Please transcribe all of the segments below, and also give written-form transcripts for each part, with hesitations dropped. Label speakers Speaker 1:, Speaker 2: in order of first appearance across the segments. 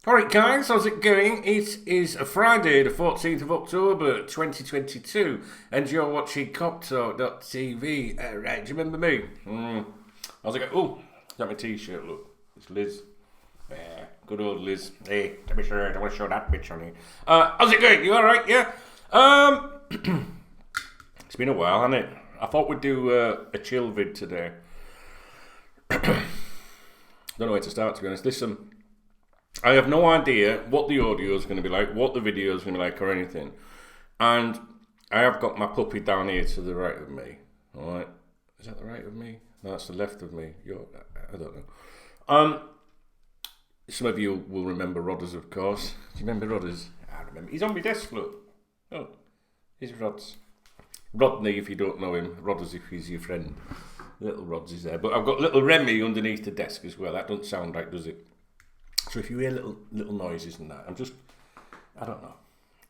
Speaker 1: Alright guys, how's it going? It is a Friday, the 14th of October 2022, and you're watching KopTalk.tv. Right, do you remember me? How's it going? Oh, got my t-shirt, look. It's Liz. Yeah, good old Liz. Hey, let me show you, I want to show that bitch on here. How's it going? You alright, yeah? It's been a while, hasn't it? I thought we'd do a chill vid today. Don't know where to start, to be honest. Listen, I have no idea what the audio is going to be like, what the video is going to be like, or anything. And I have got my puppy down here to the right of me. All right, is that the right of me? No, that's the left of me. I don't know. Some of you will remember Rodders, of course. Do you remember Rodders? I remember. He's on my desk, look. Oh, here's Rods. Rodney, if you don't know him. Rodders, if he's your friend. Little Rods is there. But I've got little Remy underneath the desk as well. That doesn't sound right, does it? So if you hear little noises and that, I don't know.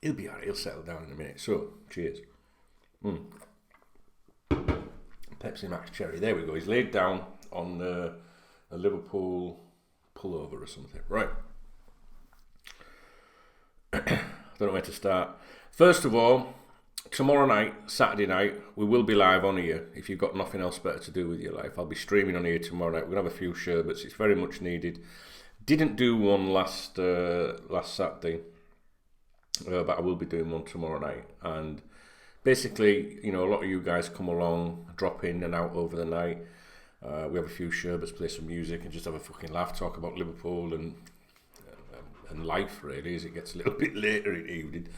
Speaker 1: He'll be alright, he'll settle down in a minute. So, cheers. Pepsi Max Cherry, there we go. He's laid down on a Liverpool pullover or something. Right. Don't know where to start. First of all, tomorrow night, Saturday night, we will be live on here. If you've got nothing else better to do with your life, I'll be streaming on here tomorrow night. We're going to have a few sherbets. It's very much needed. Didn't do one last Saturday, but I will be doing one tomorrow night. And basically, you know, a lot of you guys come along, drop in and out over the night. We have a few sherbets, play some music, and just have a fucking laugh, talk about Liverpool and life, really, as it gets a little bit later in the evening.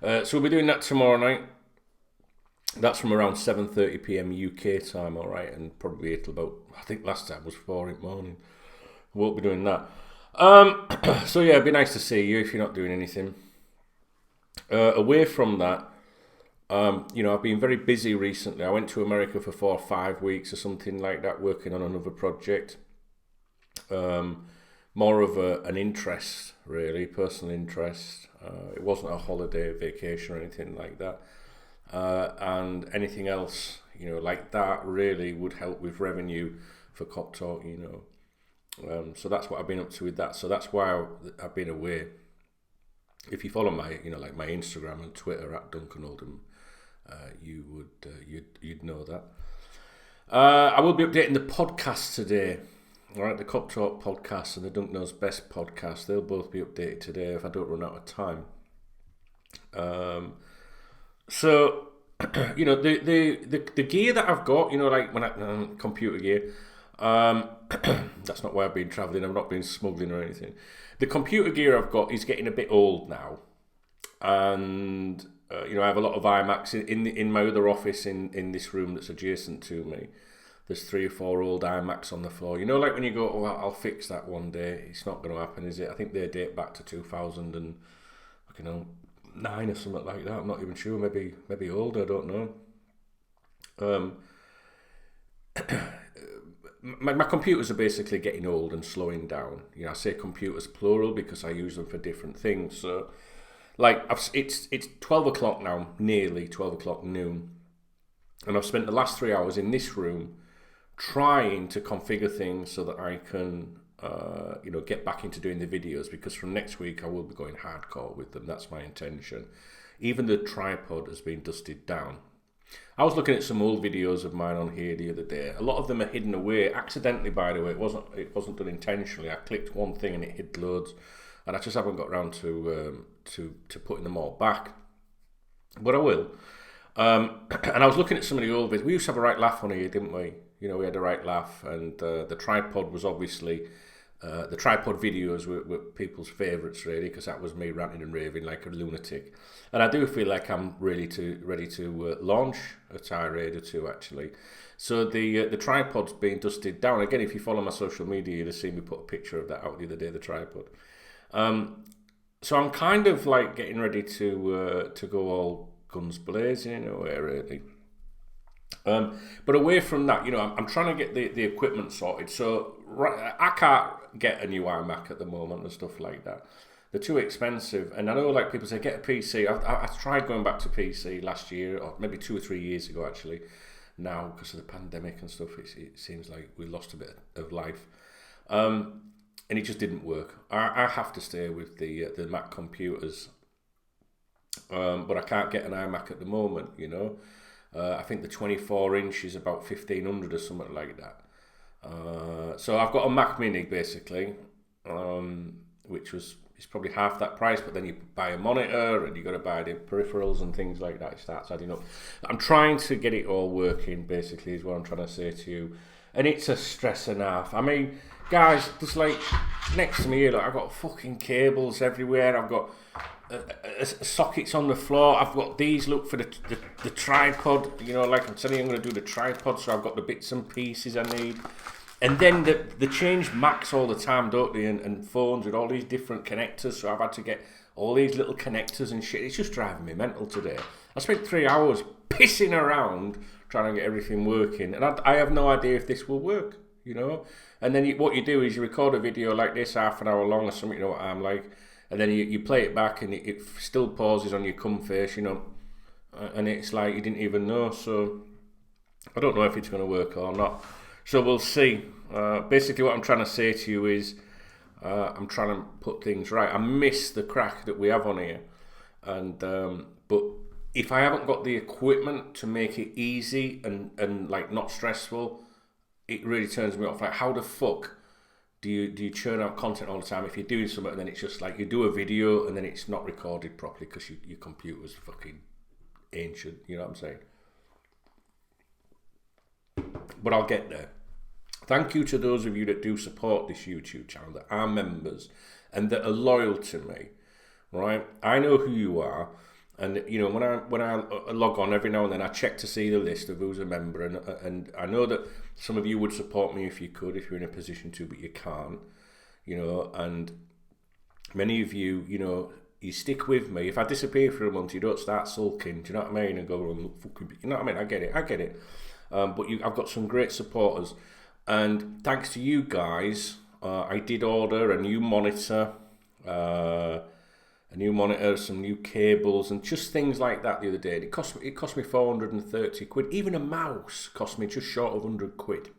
Speaker 1: So we'll be doing that tomorrow night. That's from around 7:30 p.m. UK time, all right, and probably till about, I think last time was 4 in the morning. Won't be doing that. So yeah, it'd be nice to see you if you're not doing anything. Away from that, you know, I've been very busy recently. I went to America for 4 or 5 weeks or something like that, working on another project. More of an interest, really, personal interest. It wasn't a holiday, vacation or anything like that. And anything else, you know, like that really would help with revenue for KopTalk, you know. So that's what I've been up to with that. So that's why I've been away. If you follow my, you know, like my Instagram and Twitter at Duncan Oldham, you'd know that. I will be updating the podcast today. All right, the KopTalk podcast and the Dunk Knows Best podcast. They'll both be updated today if I don't run out of time. So you know, the gear that I've got, you know, like when I computer gear. That's not why I've been travelling. I've not been smuggling or anything. The computer gear I've got is getting a bit old now, and you know, I have a lot of iMacs in my other office in this room that's adjacent to me. There's 3 or 4 old iMacs on the floor. You know, like when you go, oh, I'll fix that one day. It's not going to happen, is it? I think they date back to 2009 or something like that. I'm not even sure. Maybe older. I don't know. My computers are basically getting old and slowing down. You know, I say computers plural because I use them for different things. So, like, it's 12 o'clock now, nearly 12 o'clock noon, and I've spent the last 3 hours in this room trying to configure things so that I can, you know, get back into doing the videos, because from next week I will be going hardcore with them. That's my intention. Even the tripod has been dusted down. I was looking at some old videos of mine on here the other day. A lot of them are hidden away accidentally, by the way. It wasn't done intentionally. I clicked one thing and it hid loads, and I just haven't got around to putting them all back. But I will. And I was looking at some of the old videos. We used to have a right laugh on here, didn't we? You know, we had a right laugh, and the tripod was obviously the tripod videos were people's favourites, really, because that was me ranting and raving like a lunatic. And I do feel like I'm ready to launch a tirade or two, actually. So the tripod's being dusted down. Again, if you follow my social media, you'll have seen me put a picture of that out the other day, the tripod. So I'm kind of like getting ready to go all guns blazing in a way, really. But away from that, you know, I'm trying to get the equipment sorted. So I can't get a new iMac at the moment and stuff like that. They're too expensive. And I know, like, people say, get a PC. I tried going back to PC last year, or maybe 2 or 3 years ago, actually. Now, because of the pandemic and stuff, it seems like we lost a bit of life. and it just didn't work. I have to stay with the Mac computers, but I can't get an iMac at the moment. You know, I think the 24-inch is about 1,500 or something like that. So I've got a Mac Mini basically, which it's probably half that price, but then you buy a monitor and you got to buy the peripherals and things like that. It starts adding up. I'm trying to get it all working basically, is what I'm trying to say to you, and it's a stress and a half. I mean, guys, just like next to me here, like, I've got fucking cables everywhere. I've got sockets on the floor. I've got these, look, for the tripod. You know, like I'm telling you, I'm going to do the tripod, so I've got the bits and pieces I need. And then they change Macs all the time, don't they? And phones with all these different connectors. So I've had to get all these little connectors and shit. It's just driving me mental today. I spent 3 hours pissing around trying to get everything working. And I have no idea if this will work, you know? And then what you do is you record a video like this, half an hour long or something, you know what I'm like. And then you play it back and it still pauses on your cum face, you know. And it's like you didn't even know. So I don't know if it's going to work or not. So we'll see. Basically what I'm trying to say to you is I'm trying to put things right. I miss the crack that we have on here. And but if I haven't got the equipment to make it easy and like not stressful, it really turns me off. Like, how the fuck do you churn out content all the time if you're doing something and then it's just like you do a video and then it's not recorded properly because your computer's fucking ancient, you know what I'm saying? But I'll get there. Thank you to those of you that do support this YouTube channel, that are members and that are loyal to me, right? I know who you are, and you know when I log on every now and then, I check to see the list of who's a member, and I know that some of you would support me if you could, if you're in a position to, but you can't, you know. And many of you, you know, you stick with me. If I disappear for a month, you don't start sulking. Do you know what I mean? And go, fucking, you know what I mean? I get it. But I've got some great supporters. And thanks to you guys, I did order a new monitor, some new cables, and just things like that the other day. It cost me 430 quid. Even a mouse cost me just short of 100 quid.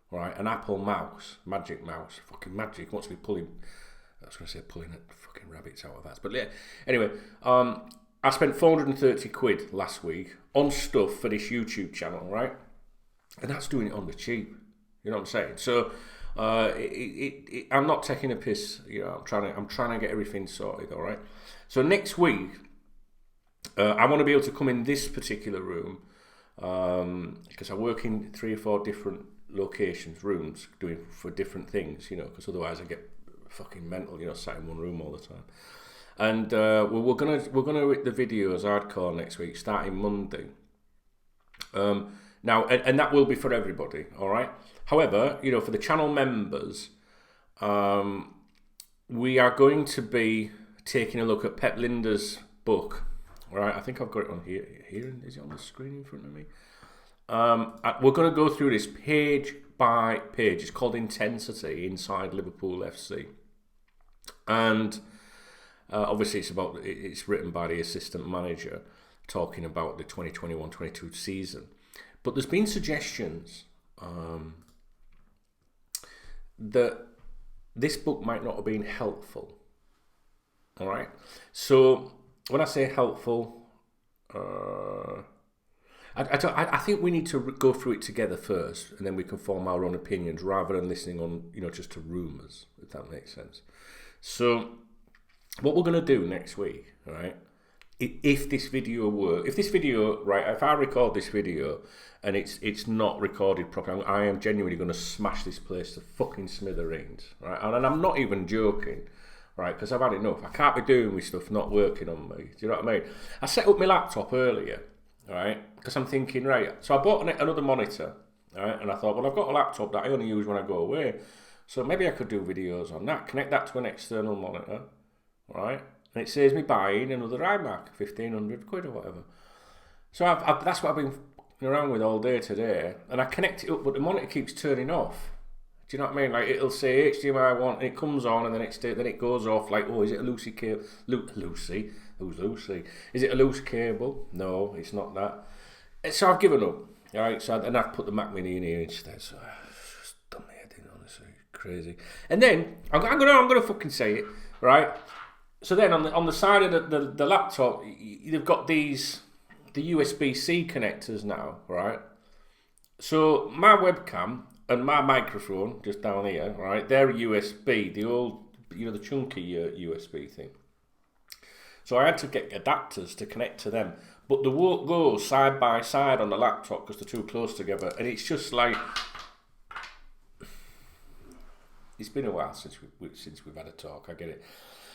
Speaker 1: Right, an Apple mouse, magic mouse, fucking magic. Wants to be pulling. I was going to say pulling fucking rabbits out of that, but yeah. Anyway, I spent 430 quid last week on stuff for this YouTube channel, right? And that's doing it on the cheap. You know what I'm saying? So I'm not taking a piss. You know, I'm trying to get everything sorted. All right. So next week, I want to be able to come in this particular room because I work in 3 or 4 different rooms, doing for different things. You know, because otherwise I get fucking mental. You know, sat in one room all the time. And we're gonna hit the videos hardcore next week, starting Monday. Now, and that will be for everybody, all right? However, you know, for the channel members, we are going to be taking a look at Pep Linda's book, all right? I think I've got it on here. Is it on the screen in front of me? We're going to go through this page by page. It's called Intensity Inside Liverpool FC. And obviously it's written by the assistant manager talking about the 2021-22 season. But there's been suggestions that this book might not have been helpful. All right. So when I say helpful, I think we need to go through it together first, and then we can form our own opinions rather than listening on, you know, just to rumours, if that makes sense. So what we're going to do next week, all right? If this video works, if I record this video and it's not recorded properly, I am genuinely going to smash this place to fucking smithereens, right? And I'm not even joking, right? Because I've had enough. I can't be doing with stuff not working on me. Do you know what I mean? I set up my laptop earlier, right? Because I'm thinking, right, so I bought another monitor, right? And I thought, well, I've got a laptop that I only use when I go away, so maybe I could do videos on that, connect that to an external monitor, right? And it saves me buying another iMac, 1,500 quid or whatever. So that's what I've been around with all day today. And I connect it up, but the monitor keeps turning off. Do you know what I mean? Like, it'll say HDMI 1, and it comes on, and then it goes off. Like, oh, is it a Lucy cable? Lucy? Who's Lucy? Is it a loose cable? No, it's not that. So I've given up. All right, and I've put the Mac Mini in here instead. So I've just done my head in, honestly. Crazy. And then I'm gonna fucking say it, right? So then on the side of the laptop, they've got the USB-C connectors now, right? So my webcam and my microphone just down here, right? They're USB, the old, the chunky USB thing. So I had to get adapters to connect to them, but they won't go side by side on the laptop because they're too close together, and it's just like. It's been a while since we've had a talk. I get it,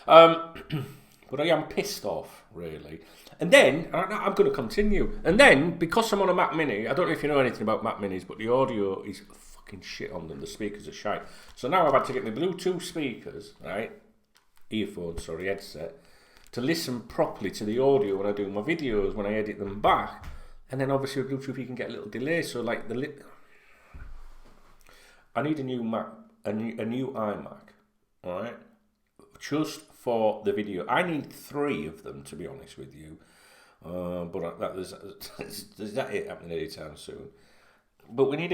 Speaker 1: but I am pissed off really. And then I'm going to continue. And then because I'm on a Mac Mini, I don't know if you know anything about Mac Minis, but the audio is fucking shit on them. The speakers are shite. So now I've had to get my Bluetooth speakers, right, headset, to listen properly to the audio when I do my videos, when I edit them back. And then obviously with Bluetooth you can get a little delay. So like I need a new Mac. A new iMac, all right, just for the video. I need 3 of them, to be honest with you, but there's that it happening anytime soon. But we need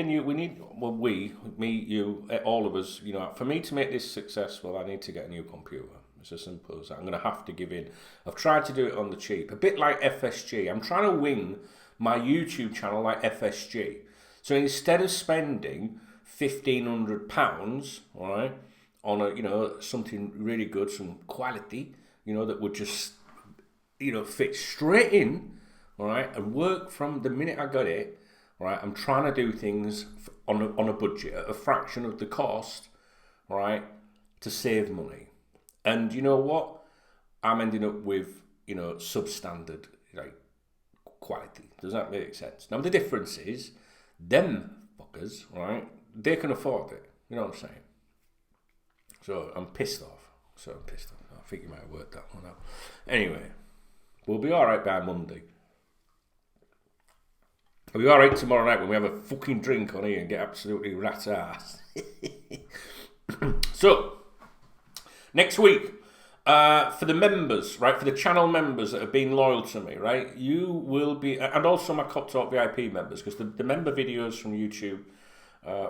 Speaker 1: me, you, all of us, for me to make this successful, I need to get a new computer. It's as simple as that. I'm going to have to give in. I've tried to do it on the cheap, a bit like FSG. I'm trying to wing my YouTube channel like FSG. So instead of spending £1,500, all right, on a something really good, some quality, that would just fit straight in, all right, and work from the minute I got it, all right. I'm trying to do things on a budget at a fraction of the cost, all right, to save money. And you know what? I'm ending up with substandard quality. Does that make sense? Now the difference is them fuckers, right? They can afford it. You know what I'm saying? So I'm pissed off. I think you might have worked that one out. Anyway, we'll be alright by Monday. We'll be alright tomorrow night when we have a fucking drink on here and get absolutely rat ass. So, next week, for the members, right, for the channel members that have been loyal to me, right, you will be, and also my KopTalk VIP members, because the member videos from YouTube,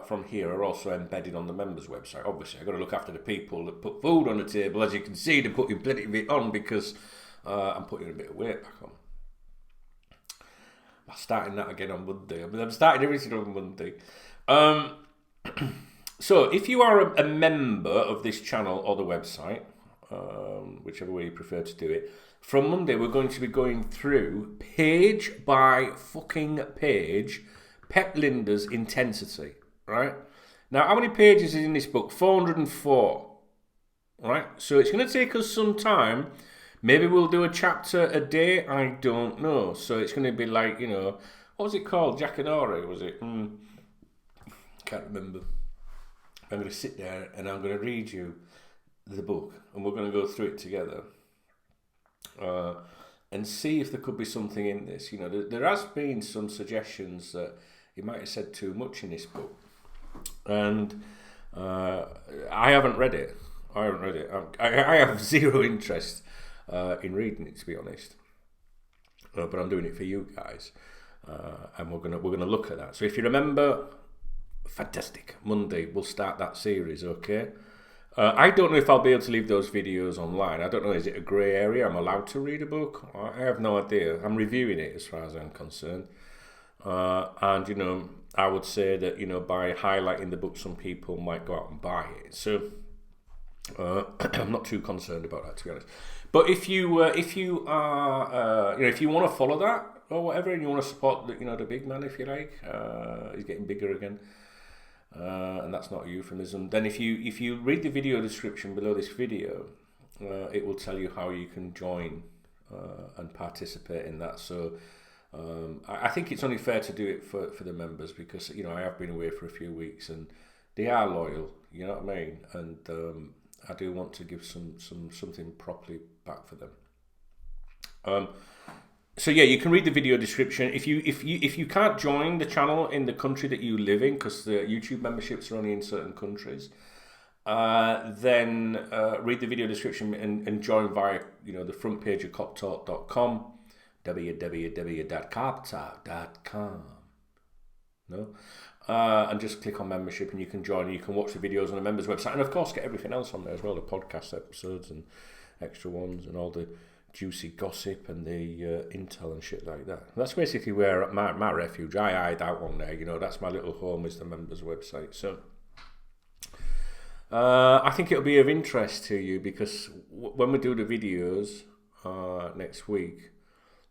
Speaker 1: from here are also embedded on the members website. Obviously, I've got to look after the people that put food on the table. As you can see, they're putting plenty of it on because I'm putting a bit of weight back on. I'm starting that again on Monday. I'm starting everything on Monday. So, if you are a member of this channel or the website, whichever way you prefer to do it, from Monday we're going to be going through page by fucking page Pep Linda's Intensity. Right? Now, how many pages is in this book? 404. Right? So it's going to take us some time. Maybe we'll do a chapter a day. I don't know. So it's going to be like, what was it called? Jackanory, was it? Can't remember. I'm going to sit there and I'm going to read you the book. And we're going to go through it together. And see if there could be something in this. There has been some suggestions that he might have said too much in this book. And I haven't read it. I have zero interest in reading it, to be honest. But I'm doing it for you guys, and we're gonna look at that. So if you remember, fantastic. Monday we'll start that series. Okay. I don't know if I'll be able to leave those videos online. I don't know. Is it a grey area? I'm allowed to read a book? I have no idea. I'm reviewing it as far as I'm concerned. And I would say that by highlighting the book, some people might go out and buy it. So I'm not too concerned about that, to be honest. But if you are if you want to follow that or whatever, and you want to support the big man, if you like, he's getting bigger again, and that's not a euphemism. Then if you read the video description below this video, it will tell you how you can join and participate in that. So. I think it's only fair to do it for the members because I have been away for a few weeks and they are loyal, you know what I mean, and I do want to give something properly back for them. So yeah, you can read the video description. If you can't join the channel in the country that you live in, because the YouTube memberships are only in certain countries, then read the video description and join via the front page of KopTalk.com. www.koptalk.com. No, and just click on membership and you can join. You can watch the videos on the members website, and of course get everything else on there as well, the podcast episodes and extra ones and all the juicy gossip and the intel and shit like that. That's basically where my refuge. I hide out on there, that's my little home, is the members website. So I think it'll be of interest to you, because when we do the videos next week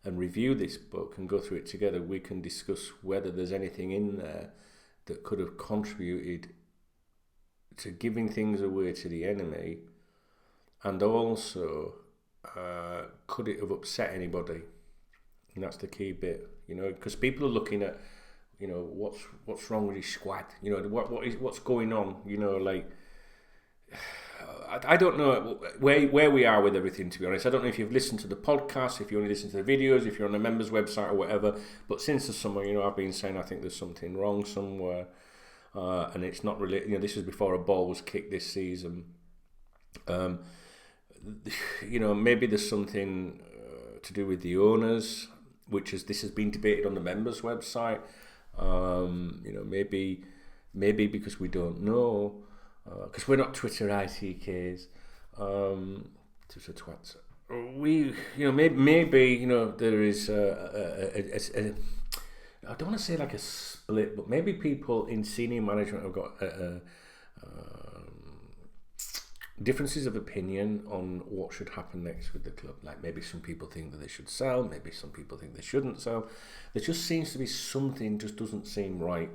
Speaker 1: and review this book and go through it together, we can discuss whether there's anything in there that could have contributed to giving things away to the enemy, and also could it have upset anybody? And that's the key bit, because people are looking at, what's wrong with his squad? What's going on? I don't know where we are with everything, to be honest. I don't know if you've listened to the podcast, if you only listen to the videos, if you're on the members website or whatever. But since the summer, I've been saying I think there's something wrong somewhere, and it's not really. This was before a ball was kicked this season. Maybe there's something to do with the owners, this has been debated on the members website. Maybe because we don't know, because we're not Twitter ITKs, Twitter twats. Maybe there is I don't want to say like a split, but maybe people in senior management have got differences of opinion on what should happen next with the club. Like maybe some people think that they should sell, maybe some people think they shouldn't sell. There just seems to be something just doesn't seem right,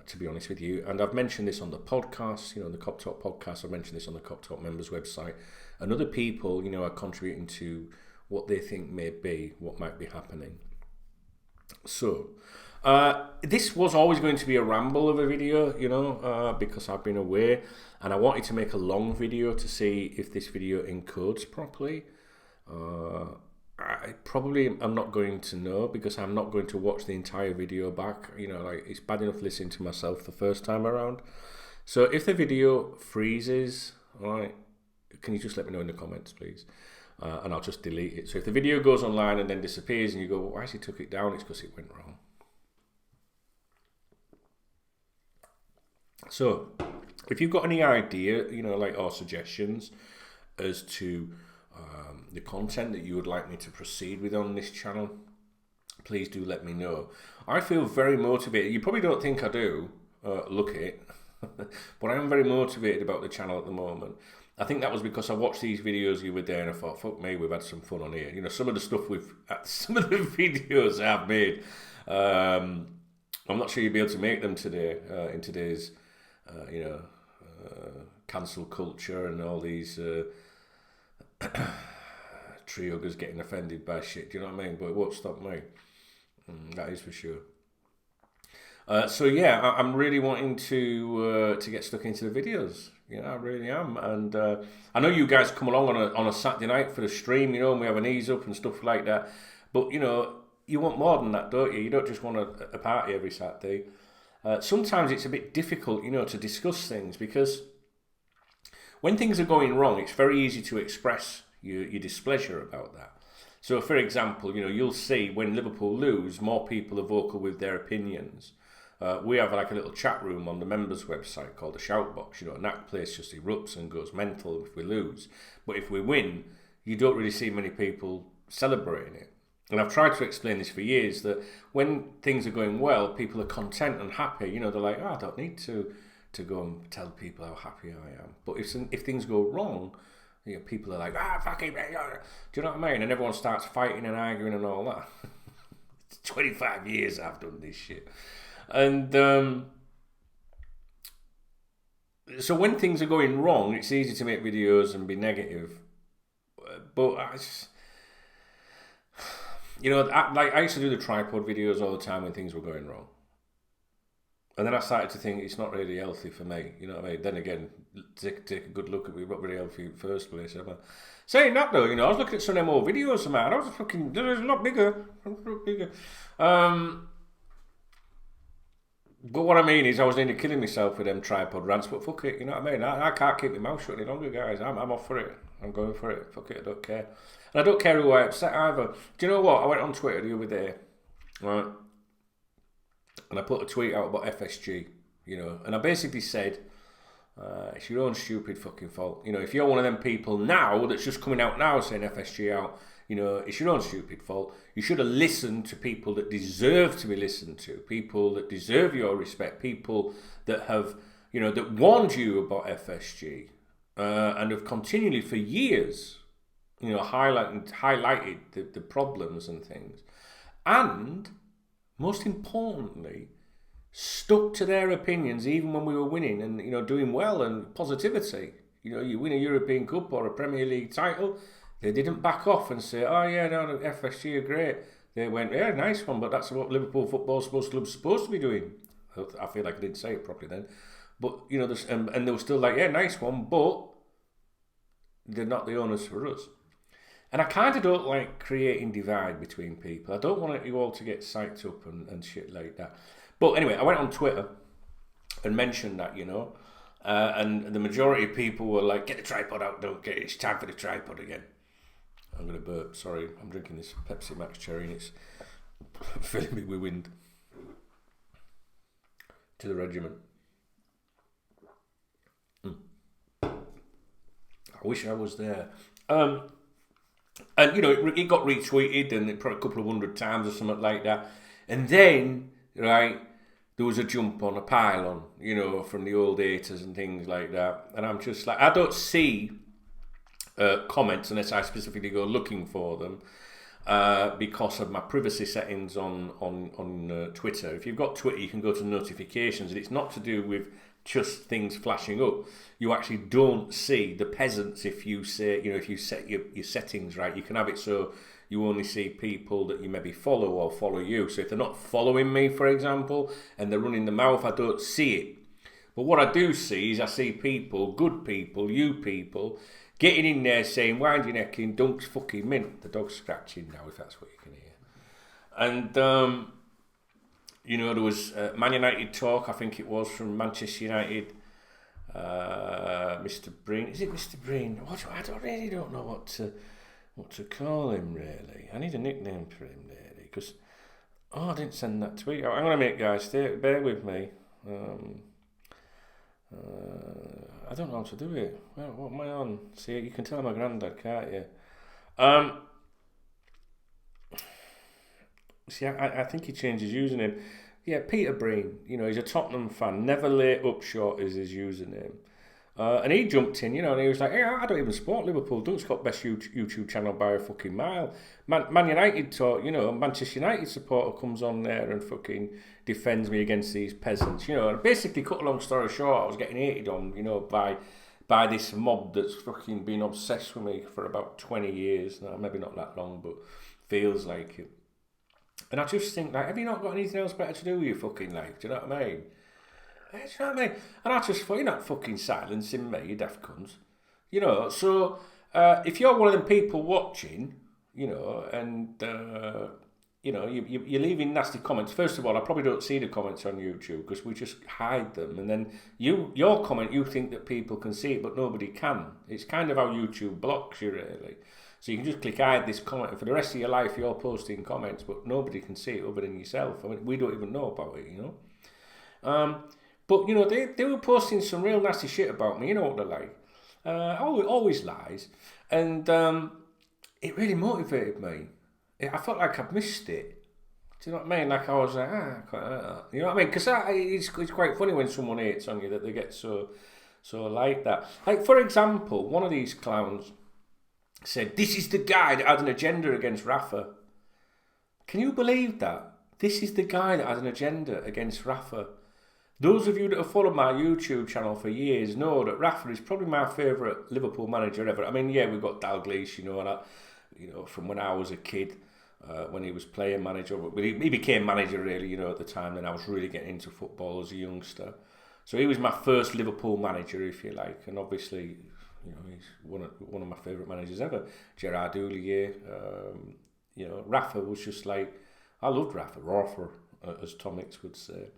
Speaker 1: to be honest with you. And I've mentioned this on the podcast, the KopTalk podcast. I've mentioned this on the KopTalk members website. And other people, are contributing to what they think what might be happening. So, this was always going to be a ramble of a video, because I've been away, and I wanted to make a long video to see if this video encodes properly. I probably am not going to know, because I'm not going to watch the entire video back. It's bad enough listening to myself the first time around. So if the video freezes, all right, can you just let me know in the comments, please? And I'll just delete it. So if the video goes online and then disappears and you go, well, why has he took it down? It's because it went wrong. So if you've got any idea, or suggestions as to the content that you would like me to proceed with on this channel, please do let me know. I feel very motivated. You probably don't think I do, look it, but I am very motivated about the channel at the moment. I think that was because I watched these videos the other day and I thought, fuck me, we've had some fun on here. Some of the stuff some of the videos I've made, I'm not sure you'll be able to make them today, in today's, cancel culture and all these tree huggers getting offended by shit. Do you know what I mean? But it won't stop me. That is for sure. So yeah, I'm really wanting to get stuck into the videos. I really am, and I know you guys come along on a Saturday night for the stream, and we have an ease up and stuff like that. But you want more than that, don't you? You don't just want a party every Saturday. Sometimes it's a bit difficult, to discuss things, because when things are going wrong, it's very easy to express your displeasure about that. So, for example, you'll see when Liverpool lose, more people are vocal with their opinions. We have like a little chat room on the members website called the Shout Box, and that place just erupts and goes mental if we lose. But if we win, you don't really see many people celebrating it. And I've tried to explain this for years, that when things are going well, people are content and happy. They're like, I don't need to go and tell people how happy I am. But if things go wrong, people are like, fucking, do you know what I mean? And everyone starts fighting and arguing and all that. 25 years I've done this shit. And so when things are going wrong, it's easy to make videos and be negative. But I used to do the tripod videos all the time when things were going wrong. And then I started to think it's not really healthy for me. You know what I mean? Then again, take a good look at me, not very healthy in the first place. Saying that though, I was looking at some of them old videos, man. I was fucking, there's a lot bigger. But what I mean is I was nearly killing myself with them tripod rants, but fuck it, you know what I mean? I can't keep my mouth shut any longer, guys. I'm off for it. I'm going for it. Fuck it, I don't care. And I don't care who I upset either. Do you know what? I went on Twitter the other day, right? and I put a tweet out about FSG, you know, and I basically said, it's your own stupid fucking fault. You know, if you're one of them people now that's just coming out now saying FSG out, you know, it's your own stupid fault. You should have listened to people that deserve to be listened to, people that deserve your respect, people that have, you know, that warned you about FSG and have continually for years, you know, highlighted the problems and things. And most importantly, stuck to their opinions even when we were winning and, you know, doing well and positivity. You know, you win a European Cup or a Premier League title, they didn't back off and say, oh yeah, no, the FSG are great. They went, yeah, nice one, but that's what Liverpool Football Club's supposed to be doing. I feel like I didn't say it properly then. But, you know, and they were still like, yeah, nice one, but they're not the owners for us. And I kind of don't like creating divide between people. I don't want you all to get psyched up and shit like that. But anyway, I went on Twitter and mentioned that, you know, and the majority of people were like, get the tripod out, don't get it, it's time for the tripod again. I'm going to burp, sorry, I'm drinking this Pepsi Max Cherry and it's filling me with wind. To the regiment. I wish I was there. And, you know, it got retweeted and probably a couple of 100 times or something like that. And then, right, there was a jump on a pylon, you know, from the old haters and things like that. And I'm just like, I don't see comments unless I specifically go looking for them because of my privacy settings on Twitter. If you've got Twitter, you can go to notifications, and it's not to do with just things flashing up. You actually don't see the peasants if you say, you know, if you set your settings right. You can have it so you only see people that you maybe follow or follow you. So if they're not following me, for example, and they're running the mouth, I don't see it. But what I do see is I see people, good people, you people, getting in there saying, wind your neck in, don't fucking mint. The dog's scratching now, if that's what you can hear. And, you know, there was Man United talk, I think it was, from Manchester United. Mr. Breen. Is it Mr. Breen? I really don't know what to call him, really. I need a nickname for him, really, because... Oh, I didn't send that tweet out. I'm going to make guys bear with me. I don't know how to do it. Well, what am I on? See, you can tell I'm a granddad, can't you? See, I think he changed his username. Yeah, Peter Breen. You know, he's a Tottenham fan. Never late up short is his username. And he jumped in, you know, and he was like, hey, I don't even support Liverpool. Dunk's got best YouTube channel by a fucking mile. Man United talk, you know, Manchester United supporter comes on there and fucking defends me against these peasants, you know. And basically, cut a long story short, I was getting hated on, you know, by this mob that's fucking been obsessed with me for about 20 years now. Maybe not that long, but feels like it. And I just think, like, have you not got anything else better to do with your fucking life? Do you know what I mean? Do you know what I mean? And I just thought, you're not fucking silencing me, you daft cunts. You know, so if you're one of them people watching, you know, and, you know, you're leaving nasty comments. First of all, I probably don't see the comments on YouTube because we just hide them. And then your comment, you think that people can see it, but nobody can. It's kind of how YouTube blocks you, really. So you can just click hide this comment, and for the rest of your life, you're posting comments, but nobody can see it other than yourself. I mean, we don't even know about it, you know. But, you know, they were posting some real nasty shit about me. You know what they're like. Always lies. And it really motivated me. I felt like I'd missed it. Do you know what I mean? Like I was like, I quite like that. You know what I mean? Because it's quite funny when someone hates on you that they get so like that. Like, for example, one of these clowns said, this is the guy that had an agenda against Rafa. Can you believe that? This is the guy that had an agenda against Rafa. Those of you that have followed my YouTube channel for years know that Rafa is probably my favourite Liverpool manager ever. I mean, yeah, we've got Dalglish, you know, and you know, from when I was a kid, when he was playing manager, he became manager really, you know, at the time. Then I was really getting into football as a youngster. So he was my first Liverpool manager, if you like, and obviously, you know, he's one of my favourite managers ever. Gerard Houllier, you know, Rafa was just like, I loved Rafa, as Tom Hicks would say.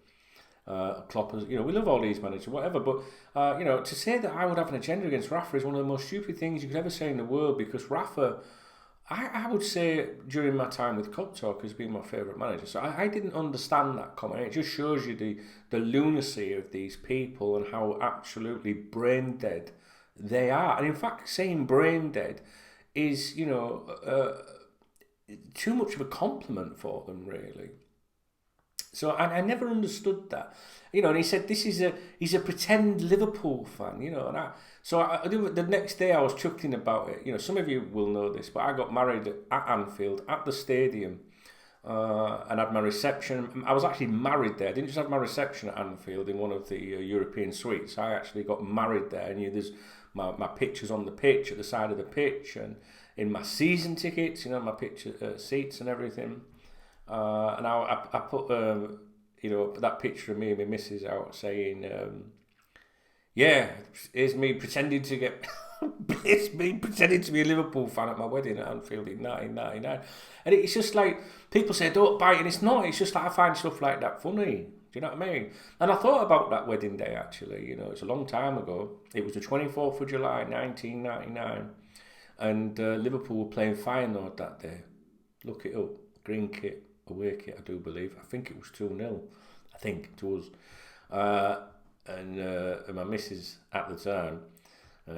Speaker 1: Klopp, you know, we love all these managers, whatever, but you know, to say that I would have an agenda against Rafa is one of the most stupid things you could ever say in the world, because Rafa, I would say during my time with KopTalk has been my favourite manager. So I didn't understand that comment. It just shows you the lunacy of these people and how absolutely brain dead they are. And in fact, saying brain dead is, too much of a compliment for them, really. So I never understood that, And he said he's a pretend Liverpool fan, And the next day I was chuckling about it. Some of you will know this, but I got married at Anfield at the stadium, and had my reception. I was actually married there. I didn't just have my reception at Anfield in one of the European suites. I actually got married there, and there's my pictures on the pitch at the side of the pitch, and in my season tickets, my picture seats and everything. And I put that picture of me and my missus out saying, here's me pretending to get it's me pretending to be a Liverpool fan at my wedding at Anfield in 1999. And it's just like, people say don't bite, and it's not. It's just like I find stuff like that funny. Do you know what I mean? And I thought about that wedding day, actually. It's a long time ago. It was the 24th of July 1999, and Liverpool were playing Feyenoord that day. Look it up. Green kit, away kit, I do believe. I think it was 2-0. I think to us. And my missus at the time,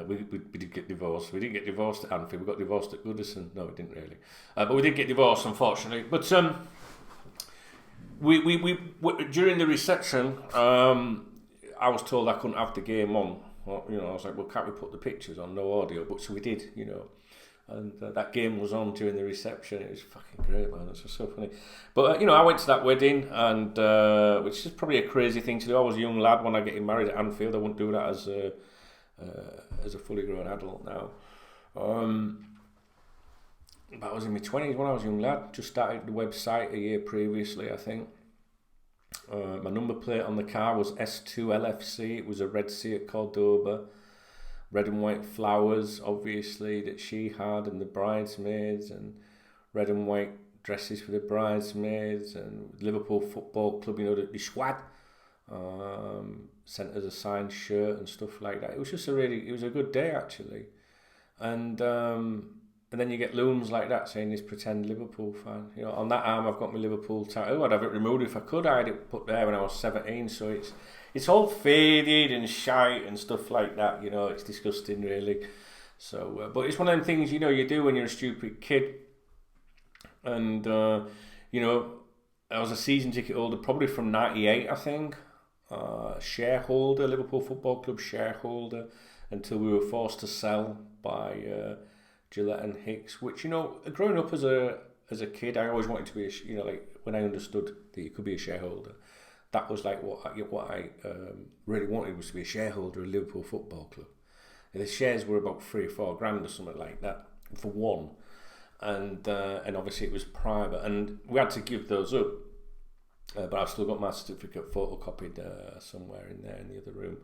Speaker 1: we did get divorced. We didn't get divorced at Anfield. We got divorced at Goodison. No, we didn't really. But we did get divorced, unfortunately. But we during the reception, I was told I couldn't have the game on. Well, I was like, well, can't we put the pictures on? No audio. But so we did, And that game was on during the reception. It was fucking great, man. It was so funny. But, I went to that wedding, and which is probably a crazy thing to do. I was a young lad when I get married at Anfield. I wouldn't do that as a fully grown adult now. But I was in my 20s when I was a young lad. Just started the website a year previously, I think. My number plate on the car was S2LFC. It was a Red Sea at Cordoba. Red and white flowers, obviously, that she had, and the bridesmaids, and red and white dresses for the bridesmaids, and Liverpool Football Club, the squad, sent us a signed shirt and stuff like that. It was just it was a good day, actually. And then you get loons like that saying this pretend Liverpool fan. On that arm I've got my Liverpool tattoo. I'd have it removed if I could. I had it put there when I was 17, so it's all faded and shite and stuff like that. It's disgusting, really. So, but it's one of them things you do when you're a stupid kid. And I was a season ticket holder probably from '98, I think. Shareholder, Liverpool Football Club shareholder, until we were forced to sell by Gillette and Hicks. Which growing up as a kid, I always wanted to be like when I understood that you could be a shareholder. That was like what I really wanted, was to be a shareholder of Liverpool Football Club. And the shares were about $3 or $4 grand or something like that for one, and obviously it was private, and we had to give those up. But I've still got my certificate photocopied somewhere in there in the other room.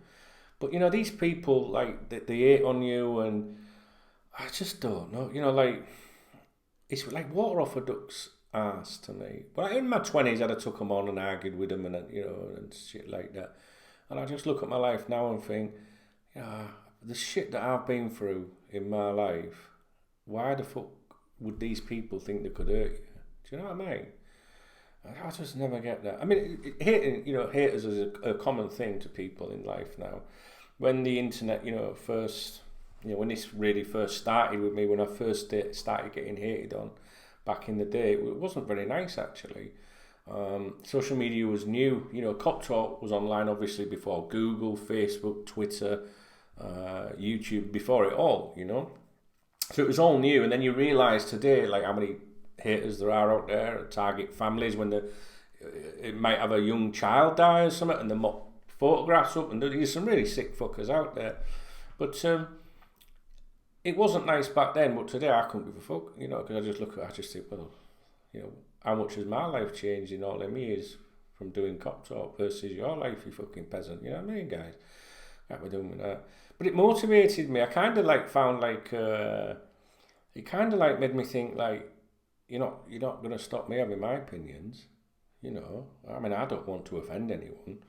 Speaker 1: But these people, like they hate on you, and I just don't know. It's like water off a duck's arse to me. But in my 20s, I'd have took them on and argued with them, and and shit like that. And I just look at my life now and think, the shit that I've been through in my life, why the fuck would these people think they could hurt you? Do you know what I mean? I just never get that. I mean, haters is a common thing to people in life now. When the internet, first, when this really first started with me, when I first started getting hated on back in the day, it wasn't very nice, actually. Social media was new. KopTalk was online, obviously, before Google, Facebook, Twitter, YouTube, before it all, So it was all new, and then you realise today, like, how many haters there are out there, target families when it might have a young child die or something, and they mop photographs up, and there's some really sick fuckers out there. But it wasn't nice back then, but today I couldn't give a fuck, because I just think, well, how much has my life changed in all them years from doing KopTalk versus your life, you fucking peasant, you know what I mean, guys? Can't be doing with that. But it motivated me. I kind of found it kind of made me think you're not going to stop me having my opinions, I mean, I don't want to offend anyone,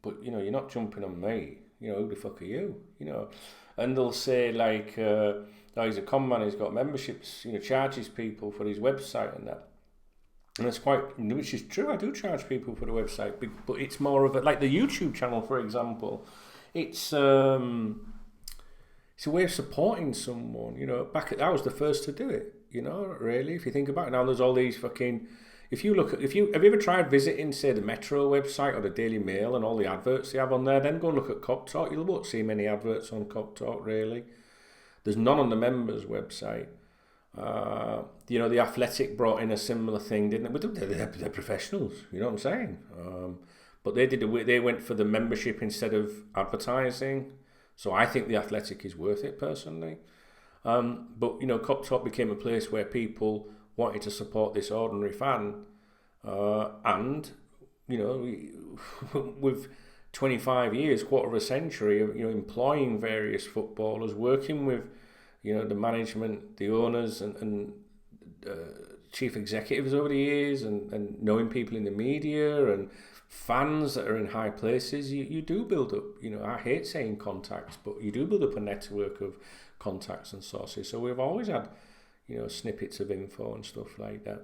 Speaker 1: but you're not jumping on me, You know, who the fuck are you? You know, and they'll say like, oh, he's a con man, he's got memberships, you know, charges people for his website and that. And that's quite, which is true, I do charge people for the website, but it's more of a, like the YouTube channel, for example, it's a way of supporting someone, you know. I was the first to do it, you know, really, if you think about it. Now there's all these fucking, have you ever tried visiting, say, the Metro website or the Daily Mail and all the adverts they have on there? Then go and look at KopTalk. You won't see many adverts on KopTalk, really. There's none on the members' website. You know, The Athletic brought in a similar thing, didn't they? But they're professionals, you know what I'm saying? But they went for the membership instead of advertising. So I think The Athletic is worth it, personally. But, you know, KopTalk became a place where people wanted to support this ordinary fan. And, you know, with 25 years, quarter of a century of, you know, employing various footballers, working with, you know, the management, the owners and chief executives over the years, and knowing people in the media and fans that are in high places, you do build up, you know, I hate saying contacts, but you do build up a network of contacts and sources. So we've always had, you know, snippets of info and stuff like that.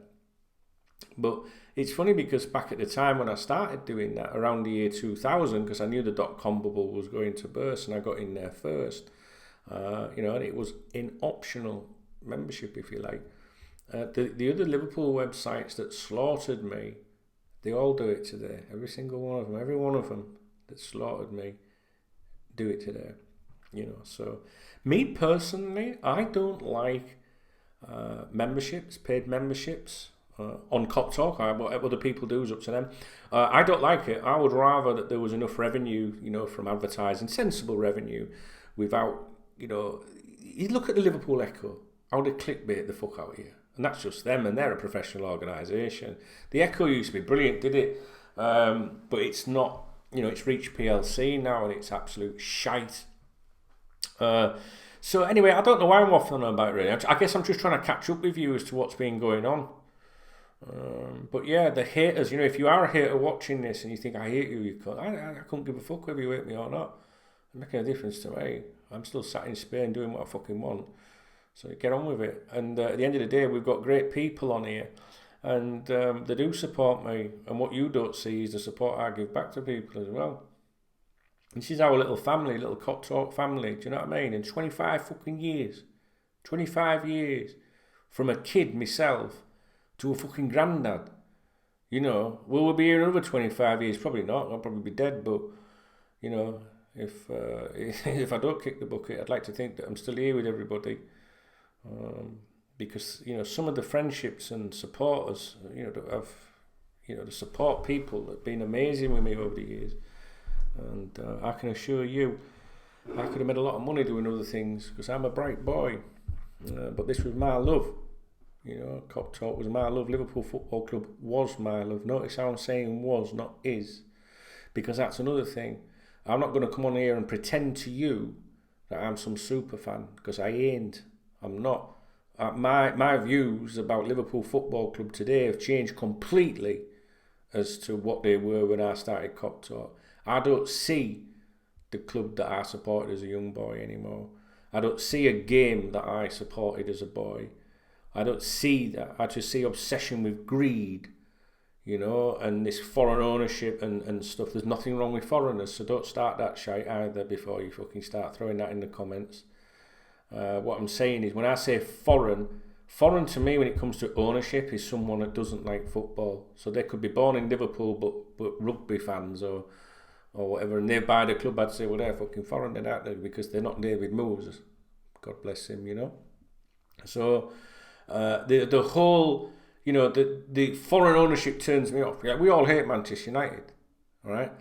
Speaker 1: But it's funny because back at the time when I started doing that, around the year 2000, because I knew the .com bubble was going to burst and I got in there first, you know, and it was an optional membership, if you like. The other Liverpool websites that slaughtered me, they all do it today. Every single one of them, every one of them that slaughtered me, do it today. You know, so me personally, I don't like memberships, paid memberships on KopTalk. What other people do is up to them. I don't like it. I would rather that there was enough revenue, you know, from advertising, sensible revenue, without, you know, you look at the Liverpool Echo, how they clickbait the fuck out of you. And that's just them, and they're a professional organisation. The Echo used to be brilliant, did it? But it's not, you know, it's reached PLC now and it's absolute shite. So anyway, I don't know why I'm waffling on about it really. I guess I'm just trying to catch up with you as to what's been going on. But yeah, the haters, you know, if you are a hater watching this and you think I hate you, I couldn't give a fuck whether you hate me or not. It's making a difference to me. I'm still sat in Spain doing what I fucking want. So get on with it. And at the end of the day, we've got great people on here. And they do support me. And what you don't see is the support I give back to people as well. This is our little family, little KopTalk family. Do you know what I mean? In 25 fucking years. 25 years. From a kid, myself, to a fucking granddad. You know, will we be here another 25 years? Probably not. I'll probably be dead. But, you know, if I don't kick the bucket, I'd like to think that I'm still here with everybody. Because, you know, some of the friendships and supporters, you know, that I've, you know, the support people that have been amazing with me over the years. And I can assure you, I could have made a lot of money doing other things because I'm a bright boy. But this was my love. You know, KopTalk was my love. Liverpool Football Club was my love. Notice how I'm saying was, not is. Because that's another thing. I'm not going to come on here and pretend to you that I'm some super fan, because I ain't. I'm not. My views about Liverpool Football Club today have changed completely as to what they were when I started KopTalk. I don't see the club that I supported as a young boy anymore. I don't see a game that I supported as a boy. I don't see that. I just see obsession with greed, you know, and this foreign ownership and stuff. There's nothing wrong with foreigners, so don't start that shite either before you fucking start throwing that in the comments. What I'm saying is, when I say foreign to me when it comes to ownership is someone that doesn't like football. So they could be born in Liverpool but rugby fans or whatever, and they buy the club. I'd say, well, they're fucking foreign, they're not there because they're not David Moyes. God bless him, you know. So the whole, you know, the foreign ownership turns me off. Yeah, we all hate Manchester United, all right?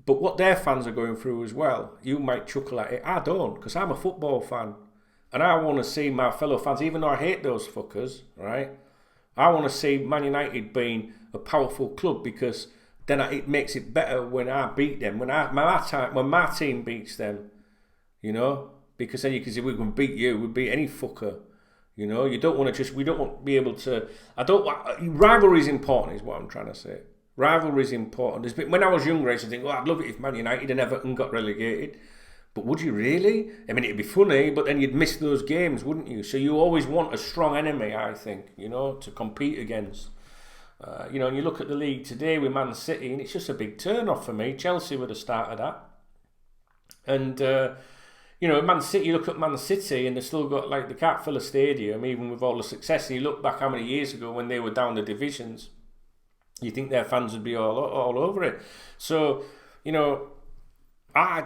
Speaker 1: But what their fans are going through as well, you might chuckle at it. I don't, because I'm a football fan. And I want to see my fellow fans, even though I hate those fuckers, right? I want to see Man United being a powerful club, because then it makes it better when I beat them, when my team beats them, you know? Because then you can say, we can beat you, we beat any fucker. You know, you don't want to we don't want to be able to, rivalry is important is what I'm trying to say. Rivalry is important. When I was younger, I used to think, I'd love it if Man United and Everton got relegated. But would you really? I mean, it'd be funny, but then you'd miss those games, wouldn't you? So you always want a strong enemy, I think, to compete against. And you look at the league today with Man City, and it's just a big turn-off for me. Chelsea would have started that. And, Man City, you look at Man City, and they've still got, they can't fill a stadium, even with all the success. And you look back how many years ago when they were down the divisions, you think their fans would be all over it. So, I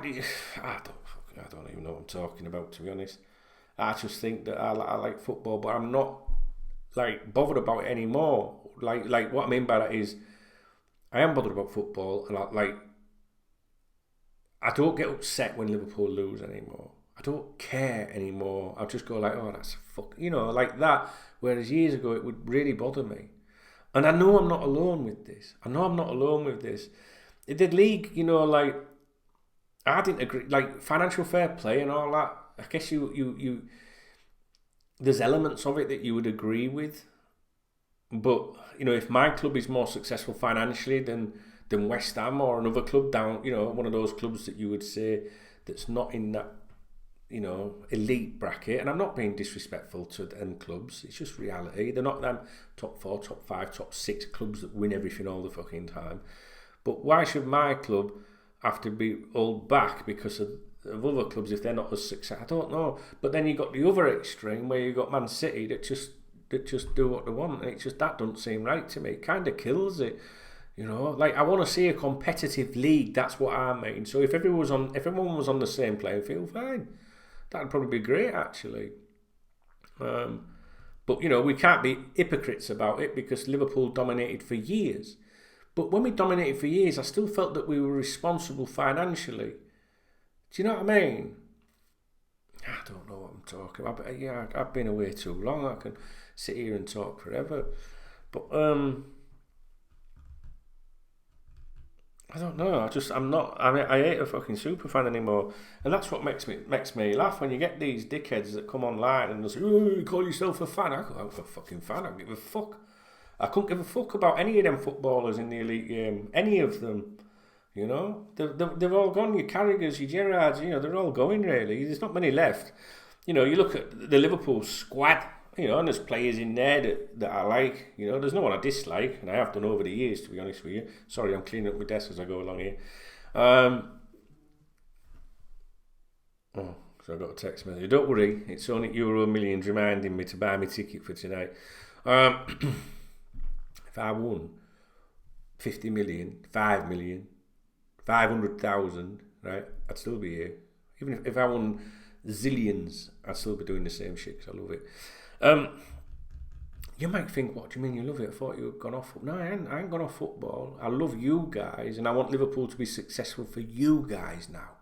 Speaker 1: don't even know what I'm talking about, to be honest. I just think that I like football, but I'm not bothered about it anymore. What I mean by that is, I am bothered about football, and I don't get upset when Liverpool lose anymore. I don't care anymore. I'll just go that's like that. Whereas years ago, it would really bother me. And I know I'm not alone with this. The league, I didn't agree, financial fair play and all that. I guess you there's elements of it that you would agree with. But, if my club is more successful financially than West Ham or another club down, one of those clubs that you would say that's not in that, elite bracket, and I'm not being disrespectful to them clubs, it's just reality. They're not them top 4, top 5, top 6 clubs that win everything all the fucking time. But why should my club have to be held back because of other clubs if they're not as successful? I don't know. But then you got the other extreme where you got Man City that just do what they want, and it's just, that doesn't seem right to me. It kind of kills it. I want to see a competitive league. That's what I mean. So if everyone was on the same playing field, fine. That'd probably be great, actually. But we can't be hypocrites about it because Liverpool dominated for years. But when we dominated for years, I still felt that we were responsible financially. Do you know what I mean? I don't know what I'm talking about. I've been away too long. I can sit here and talk forever. But I don't know. I ain't a fucking super fan anymore, and that's what makes me laugh when you get these dickheads that come online and they say, you call yourself a fan. I'm a fucking fan. I don't give a fuck. I couldn't give a fuck about any of them footballers in the elite game. Any of them, they're all gone. Your Carragers, your Gerrards, they're all going really. There's not many left. You look at the Liverpool squad. And there's players in there that I like. There's no one I dislike, and I have done over the years, to be honest with you. Sorry, I'm cleaning up my desk as I go along here. So I got a text message. Don't worry, it's only Euro Millions reminding me to buy my ticket for tonight. If I won 50 million, 5 million, 500,000, right, I'd still be here. Even if I won zillions, I'd still be doing the same shit because I love it. You might think, what do you mean you love it? I thought you had gone off. No, I ain't gone off football. I love you guys, and I want Liverpool to be successful for you guys now.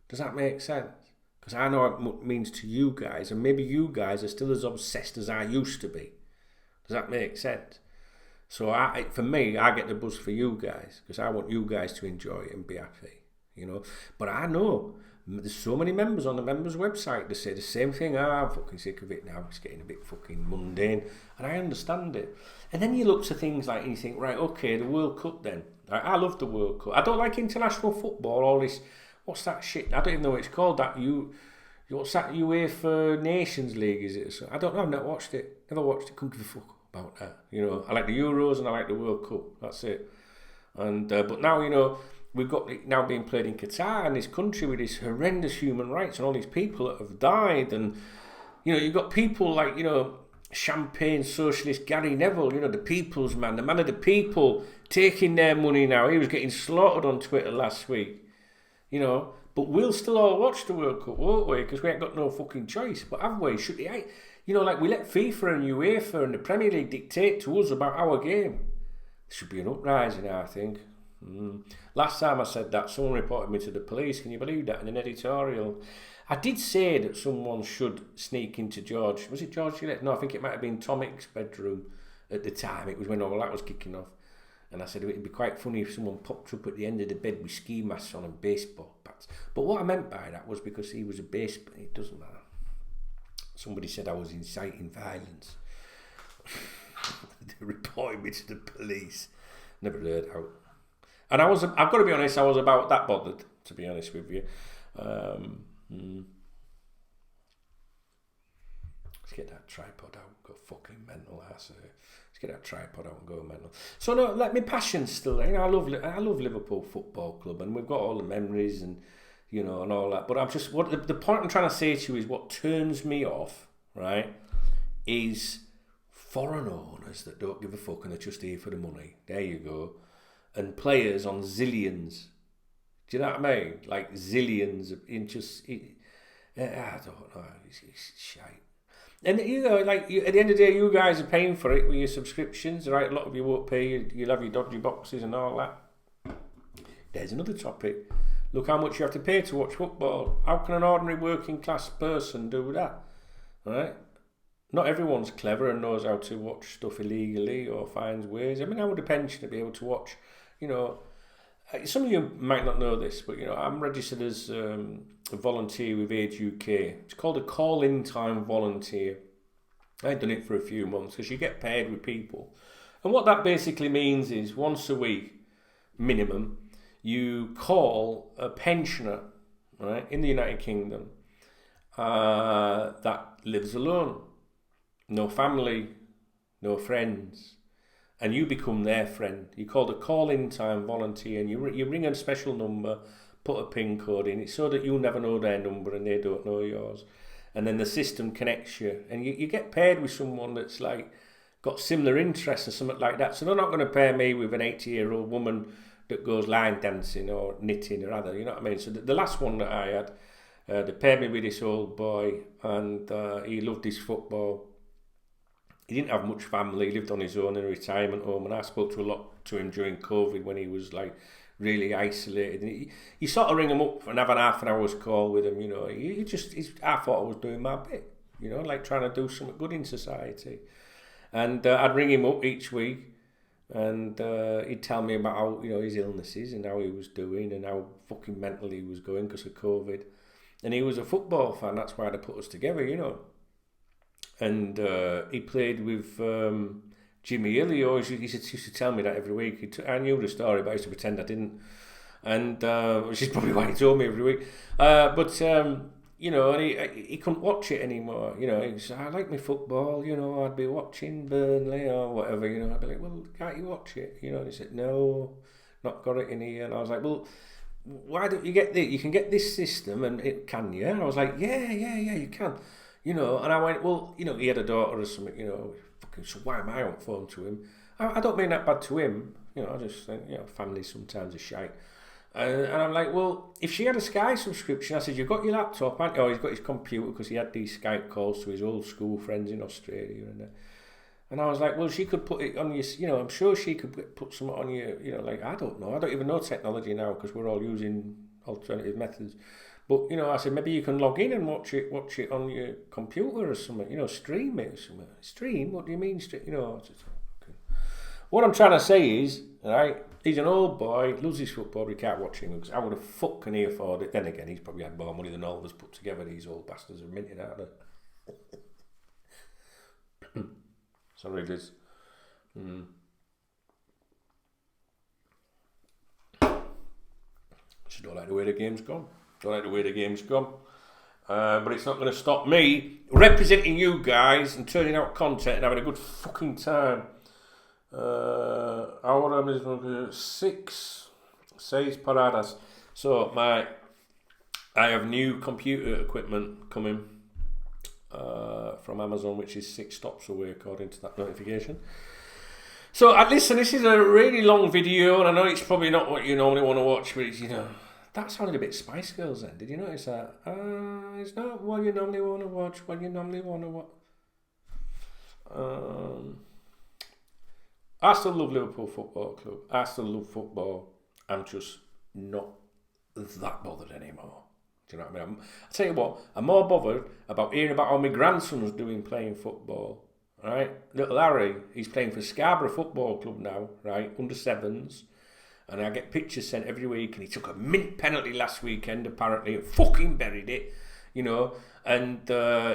Speaker 1: Does that make sense? Because I know what it means to you guys, and maybe you guys are still as obsessed as I used to be. Does that make sense? So for me, I get the buzz for you guys, because I want you guys to enjoy it and be happy, But I know there's so many members on the members' website that say the same thing. I'm fucking sick of it now. It's getting a bit fucking mundane. And I understand it. And then you look to things like, and you think, right, okay, the World Cup then. I love the World Cup. I don't like international football, all this, what's that shit? I don't even know what it's called. What's that UEFA Nations League, is it? So I don't know, I've never watched it. Couldn't give a fuck about that. I like the Euros and I like the World Cup. That's it. And but now, we've got it now being played in Qatar, in this country with these horrendous human rights and all these people that have died. And, you've got people like, champagne socialist Gary Neville, the people's man, the man of the people, taking their money now. He was getting slaughtered on Twitter last week, But we'll still all watch the World Cup, won't we? Because we ain't got no fucking choice. But have we? Should we? We let FIFA and UEFA and the Premier League dictate to us about our game. There should be an uprising, I think. Last time I said that, someone reported me to the police. Can you believe that? In an editorial, I did say that someone should sneak into was it George Gillette? No, I think it might have been Tom Hicks' bedroom at the time. It was when all that was kicking off. And I said it'd be quite funny if someone popped up at the end of the bed with ski masks on and baseball bats. But what I meant by that was because he was a baseball. It doesn't matter. Somebody said I was inciting violence. They reported me to the police. Never heard out. And I've got to be honest, I was about that bothered, to be honest with you. Let's get that tripod out, go fucking mental, I say. Let's get that tripod out and go mental. So no, like, my passion's still there. You know, I love Liverpool Football Club, and we've got all the memories and, you know, and all that. But I'm just, what the point I'm trying to say to you is, what turns me off, right, is foreign owners that don't give a fuck and are just here for the money. There you go. And players on zillions. Do you know what I mean? Like zillions of inches. I don't know. It's shite. And you know, like at the end of the day, you guys are paying for it with your subscriptions, right? A lot of you won't pay. You'll have your dodgy boxes and all that. There's another topic. Look how much you have to pay to watch football. How can an ordinary working class person do that? Right? Not everyone's clever and knows how to watch stuff illegally or finds ways. I mean, I would a pensioner be able to watch, you know, some of you might not know this, but, you know, I'm registered as a volunteer with Age UK. It's called a call-in time volunteer. I've done it for a few months because you get paired with people. And what that basically means is once a week, minimum, you call a pensioner, right, in the United Kingdom that lives alone. No family, no friends. And you become their friend. You call a call-in time volunteer, and you ring a special number, put a PIN code in it so that you never know their number and they don't know yours. And then the system connects you. And you get paired with someone that's like got similar interests or something like that. So they're not going to pair me with an 80-year-old woman that goes line dancing or knitting or other. You know what I mean? So the last one that I had, they paired me with this old boy, and he loved his football. He didn't have much family. He lived on his own in a retirement home, and I spoke to a lot to him during COVID when he was like really isolated. And you sort of ring him up and have an half an hour's call with him. You know, I thought I was doing my bit. You know, like trying to do something good in society. And I'd ring him up each week, and he'd tell me about how, you know, his illnesses and how he was doing and how fucking mental he was going because of COVID. And he was a football fan. That's why they put us together. You know. And he played with Jimmy Hill. He used to tell me that every week. I knew the story, but I used to pretend I didn't. And which is probably why he told me every week. You know, and he couldn't watch it anymore. You know, he said, I like my football. You know, I'd be watching Burnley or whatever. You know, I'd be like, well, can't you watch it? You know, and he said, no, not got it in here. And I was like, well, why don't you get this? You can get this system, and it can you? And I was like, yeah, you can. You know, and I went, well, you know, he had a daughter or something, you know, fucking, so why am I on phone to him? I don't mean that bad to him, you know, I just think, you know, family sometimes is shite. And I'm like, well, if she had a Sky subscription, I said, you've got your laptop, haven't you? Oh, he's got his computer because he had these Skype calls to his old school friends in Australia. And I was like, well, she could put it on your, you know, I'm sure she could put something on your, you know, like, I don't know. I don't even know technology now because we're all using alternative methods. But, you know, I said, maybe you can log in and watch it on your computer or something, you know, stream it or something. Stream? What do you mean stream? You know, okay. What I'm trying to say is, right, he's an old boy, loves his football, he can't watch him, because how the fuck can he afford it? Then again, he's probably had more money than all of us put together, these old bastards are minting out of it. Sorry, Liz. Just don't like the way the game's gone. But it's not going to stop me representing you guys and turning out content and having a good fucking time. Our is 6 paradas. So I have new computer equipment coming from Amazon, which is 6 stops away according to that notification. So listen, this is a really long video, and I know it's probably not what you normally want to watch, but it's, you know, that sounded a bit Spice Girls then. Did you notice that? It's not what you normally want to watch. I still love Liverpool Football Club. I still love football. I'm just not that bothered anymore. Do you know what I mean? I tell you what, I'm more bothered about hearing about how my grandson's doing playing football. Right? Little Harry, he's playing for Scarborough Football Club now, right? Under 7s. And I get pictures sent every week, and he took a mint penalty last weekend, apparently, and fucking buried it, you know. and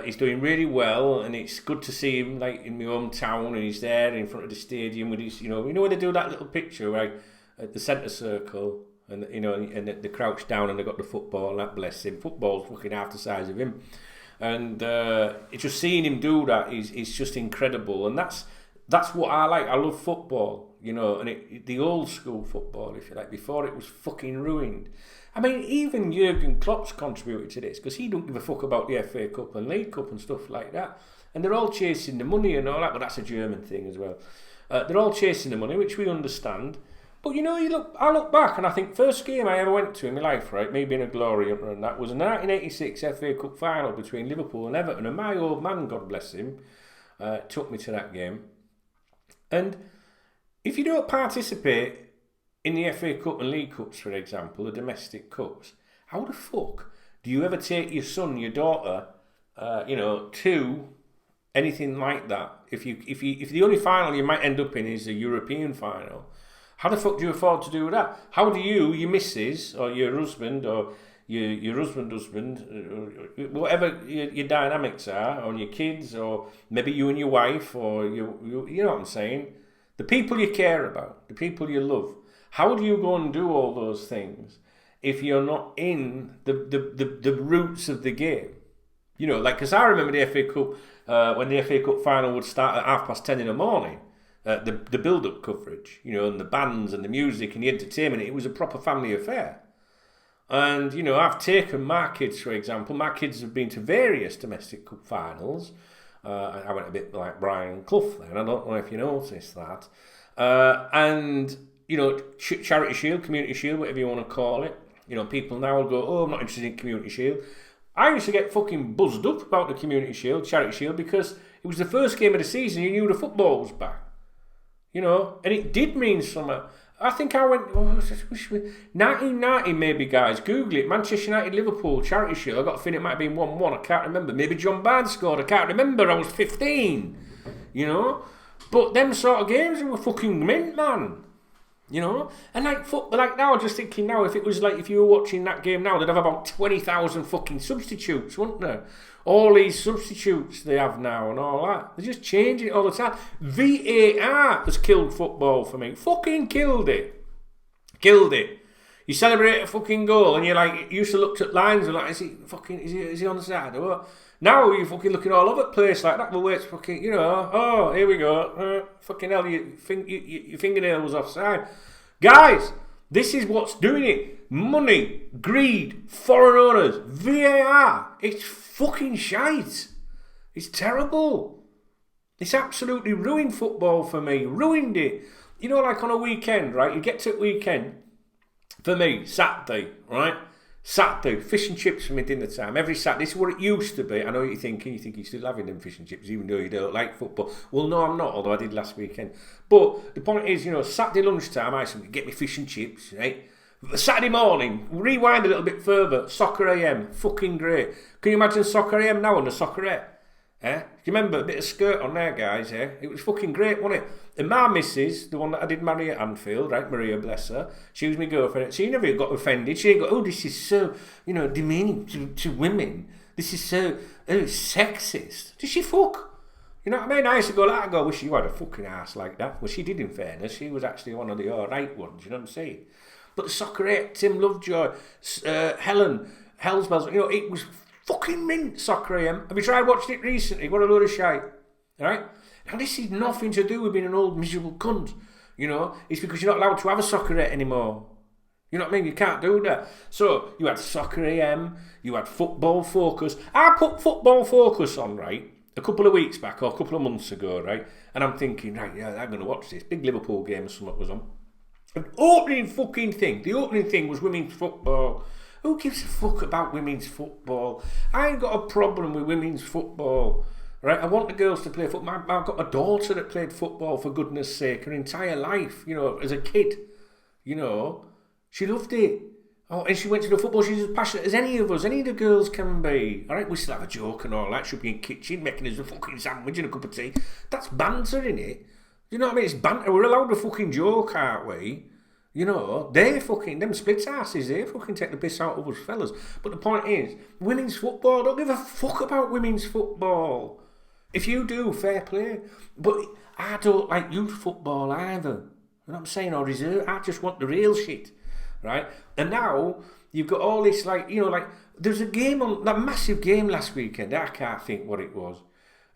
Speaker 1: he's doing really well, and it's good to see him like in my hometown, and he's there in front of the stadium with his, when they do that little picture right at the centre circle, and and they crouch down and they got the football, and that, bless him, football's fucking half the size of him, and it's just seeing him do that is just incredible, and that's what I like. I love football, and the old school football, if you like, before it was fucking ruined. I mean, even Jurgen Klopp's contributed to this because he don't give a fuck about the FA Cup and League Cup and stuff like that. And they're all chasing the money and all that, but that's a German thing as well. They're all chasing the money, which we understand. But I look back and I think first game I ever went to in my life, right, me being a glory hunter, and that was a 1986 FA Cup final between Liverpool and Everton. And my old man, God bless him, took me to that game. And if you don't participate in the FA Cup and League Cups, for example, the domestic cups, how the fuck do you ever take your son, your daughter, to anything like that? If the only final you might end up in is a European final, how the fuck do you afford to do that? How do you, your missus, or your husband, or your husband, whatever your dynamics are, or your kids, or maybe you and your wife, or you know what I'm saying? The people you care about, the people you love. How do you go and do all those things if you're not in the roots of the game? Because I remember the FA Cup, when the FA Cup final would start at 10:30 in the morning, the build-up coverage, and the bands and the music and the entertainment, it was a proper family affair. And, I've taken my kids, for example, my kids have been to various domestic cup finals. I went a bit like Brian Clough then, I don't know if you noticed that. And Charity Shield, Community Shield, whatever you want to call it. People now will go, oh, I'm not interested in Community Shield. I used to get fucking buzzed up about the Community Shield, Charity Shield, because it was the first game of the season, you knew the football was back. And it did mean something. I think I went, 1990 maybe, guys, Google it, Manchester United, Liverpool, Charity Shield, I got a feeling it might have been 1-1, I can't remember. Maybe John Barnes scored, I can't remember, I was 15, But them sort of games were fucking mint, man. And like now, I'm just thinking now, if it was like, if you were watching that game now, they'd have about 20,000 fucking substitutes, wouldn't there? All these substitutes they have now and all that. They're just changing it all the time. VAR has killed football for me. Fucking killed it. Killed it. You celebrate a fucking goal and you're like, you used to look at lines and like, is he on the side or what? Now you're fucking looking all over the place like that. But wait, fucking, oh, here we go. Fucking hell, your fingernail was offside. Guys, this is what's doing it. Money, greed, foreign owners, VAR. It's fucking shite. It's terrible. It's absolutely ruined football for me. Ruined it. Like on a weekend, right? You get to a weekend. For me, Saturday, right? Saturday, fish and chips for me dinner time. Every Saturday. This is what it used to be. I know what you're thinking. You think you're still having them fish and chips even though you don't like football. Well, no, I'm not, although I did last weekend. But the point is, Saturday lunchtime, I used to get me fish and chips, right? Saturday morning, rewind a little bit further, Soccer AM, fucking great. Can you imagine Soccer AM now on the Soccerette? Do you remember a bit of skirt on there, guys? It was fucking great, wasn't it? And my missus, the one that I did marry at Anfield, right, Maria, bless her, she was my girlfriend. She never got offended. She didn't go, oh, this is so, demeaning to women. This is so sexist. Did she fuck? You know what I mean? I used to go like, I wish you had a fucking ass like that. Well, she did, in fairness. She was actually one of the alright ones, you know what I'm saying? But the Soccerette, Tim Lovejoy, Helen, Hellsbells, it was fucking mint, Soccer AM. Have you tried watching it recently? What a load of shite. Alright? Now, this is nothing to do with being an old miserable cunt. It's because you're not allowed to have a Soccerette anymore. You know what I mean? You can't do that. So, you had Soccer AM, you had Football Focus. I put Football Focus on, right, a couple of weeks back or a couple of months ago, right? And I'm thinking, right, yeah, I'm going to watch this. Big Liverpool game or something was on. The opening thing was women's football. Who gives a fuck about women's football? I ain't got a problem with women's football, right? I want the girls to play football. I've got a daughter that played football, for goodness sake, her entire life, as a kid, She loved it. Oh, and she went to the football. She's as passionate as any of us, any of the girls can be. All right, we still have a joke and all that. She'll be in the kitchen making us a fucking sandwich and a cup of tea. That's banter, innit? You know what I mean? It's banter. We're allowed to fucking joke, aren't we? You know, they fucking, them split asses, they fucking take the piss out of us fellas. But the point is, women's football, don't give a fuck about women's football. If you do, fair play. But I don't like youth football either. You know what I'm saying? Or reserve. I just want the real shit. Right? And now, you've got all this, like, you know, like, there's a game on, that massive game last weekend, I can't think what it was.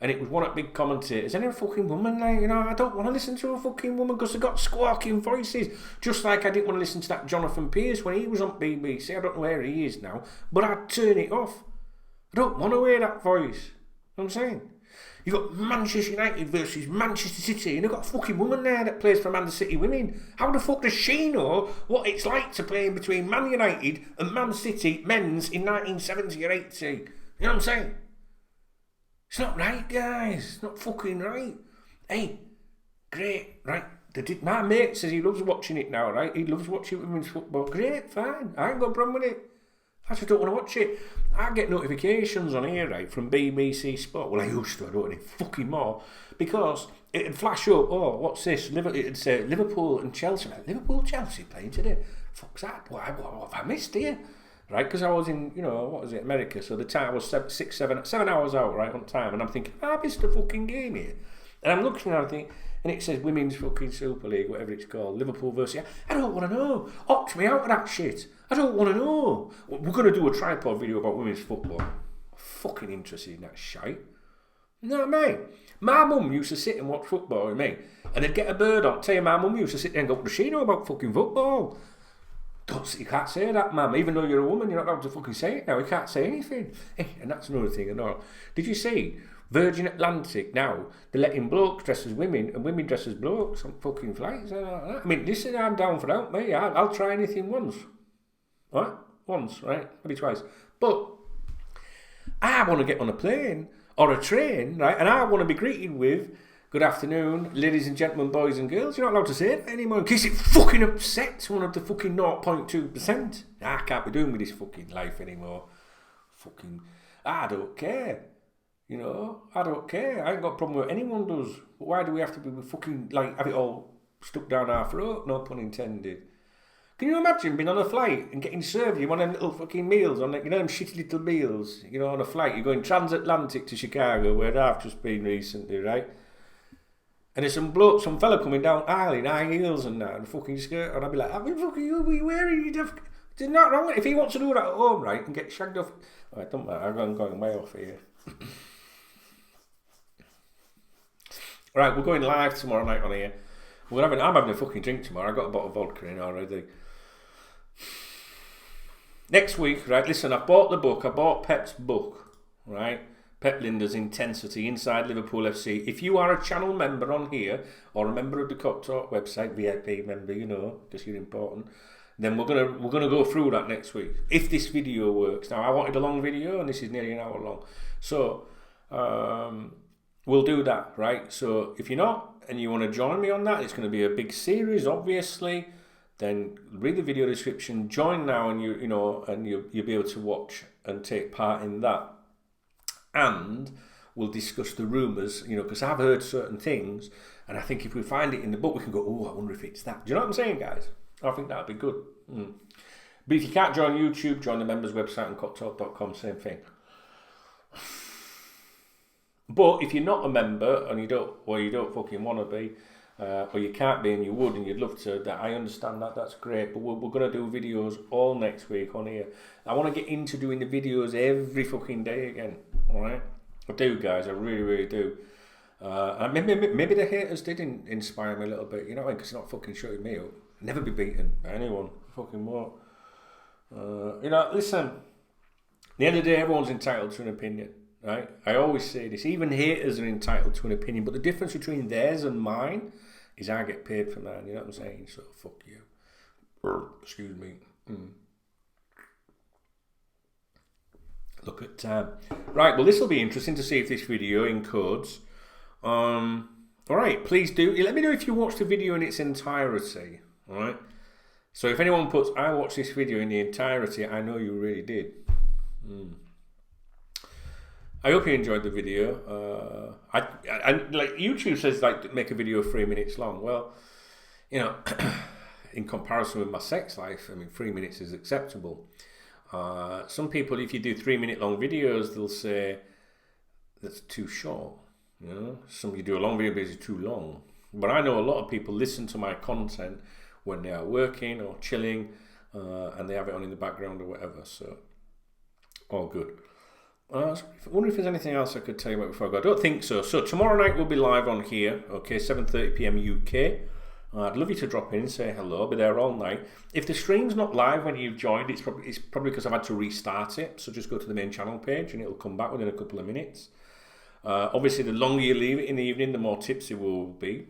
Speaker 1: And it was one of the big commentators. And a fucking woman, like, you know, I don't want to listen to a fucking woman because they've got squawking voices. Just like I didn't want to listen to that Jonathan Pierce when he was on BBC. I don't know where he is now. But I'd turn it off. I don't want to hear that voice. You know what I'm saying? You've got Manchester United versus Manchester City, and you've got a fucking woman there that plays for Man City women. How the fuck does she know what it's like to play between Man United and Man City men's in 1970 or 80? You know what I'm saying? It's not right, guys. It's not fucking right. Hey, great, right? My mate says he loves watching it now, right? He loves watching women's football. Great, fine. I ain't got a problem with it. I just don't want to watch it. I get notifications on here, right, from BBC Sport. Well, I used to. I don't any fucking more. Because it'd flash up, oh, what's this? It'd say Liverpool and Chelsea. Like, Liverpool, Chelsea playing today. Fuck's that? What have I missed here? Right, because I was in, you know, what was it, America, so the time was 7 hours out, right, on time, and I'm thinking, I missed a fucking game here. And I'm looking at it, and it says Women's fucking Super League, whatever it's called, Liverpool versus, I don't want to know. Opt me out of that shit. I don't want to know. We're going to do a tripod video about women's football. I'm fucking interested in that shite. No, mate. My mum used to sit and watch football with me, and they'd get a bird on. Tell you, my mum used to sit there and go, does she know about fucking football? You can't say that, ma'am. Even though you're a woman, you're not allowed to fucking say it now. You can't say anything. And that's another thing and all. Did you see Virgin Atlantic now? They're letting blokes dress as women and women dress as blokes on fucking flights. I mean, listen, I'm down for that, mate. I'll try anything once. Right? Once, right? Maybe twice. But I want to get on a plane or a train, right? And I want to be greeted with, good afternoon, ladies and gentlemen, boys and girls. You're not allowed to say that anymore in case it fucking upsets one of the fucking 0.2%. I can't be doing with this fucking life anymore. Fucking, I don't care. You know, I don't care. I ain't got a problem with what anyone does. But why do we have to be fucking, like, have it all stuck down our throat? No pun intended. Can you imagine being on a flight and getting served you one of them little fucking meals, on, like, you know, them shitty little meals, you know, on a flight? You're going transatlantic to Chicago, where I've just been recently, right? And there's some fella coming down aisle in high heels and that, and fucking skirt, and I'd be like, I've been fucking you be wearing you. There's not wrong. If he wants to do that at home, right, and get shagged off, right, don't matter. I'm going way off here. Right, we're going live tomorrow night on here. I'm having a fucking drink tomorrow. I got a bottle of vodka in already. Next week, right? Listen, I bought the book. I bought Pep's book, right? Pep Lijnders Intensity Inside Liverpool FC. If you are a channel member on here, or a member of the KopTalk website, VIP member, you know, because you're important, then we're gonna go through that next week. If this video works. Now, I wanted a long video, and this is nearly an hour long. So, we'll do that, right? So, if you're not, and you want to join me on that, it's going to be a big series, obviously. Then read the video description, join now, and you'll be able to watch and take part in that. And we'll discuss the rumours, you know, because I've heard certain things, and I think if we find it in the book, we can go, oh, I wonder if it's that. Do you know what I'm saying, guys? I think that'd be good. But if you can't join YouTube, join the members website on KopTalk.com, same thing. But if you're not a member and you don't fucking want to be, or you can't be and you would and you'd love to, that I understand that, that's great. But we're going to do videos all next week on here. I want to get into doing the videos every fucking day again, alright? I do, guys, I really, really do. And maybe the haters did inspire me a little bit, you know, because they're not fucking shutting me up. Never be beaten by anyone, fucking what. You know, listen, at the end of the day, everyone's entitled to an opinion, right? I always say this, even haters are entitled to an opinion, but the difference between theirs and mine is I get paid for mine, you know what I'm saying? So, fuck you. Excuse me. Look at time. Right, well, this will be interesting to see if this video encodes. Alright, please do. Let me know if you watched the video in its entirety, alright? So if anyone puts, I watched this video in the entirety, I know you really did. I hope you enjoyed the video. I like YouTube says, like, make a video 3 minutes long. Well, you know, in comparison with my sex life, I mean, 3 minutes is acceptable. Some people, if you do 3 minute long videos, they'll say that's too short. You know, some you do a long video, but it's too long. But I know a lot of people listen to my content when they are working or chilling, and they have it on in the background or whatever. So, all good. I wonder if there's anything else I could tell you about before I go. I don't think so. So tomorrow night we'll be live on here. Okay, 7:30 PM UK. I'd love you to drop in and say hello. I'll be there all night. If the stream's not live when you've joined, it's probably because I've had to restart it. So just go to the main channel page and it'll come back within a couple of minutes. Obviously, the longer you leave it in the evening, the more tips it will be.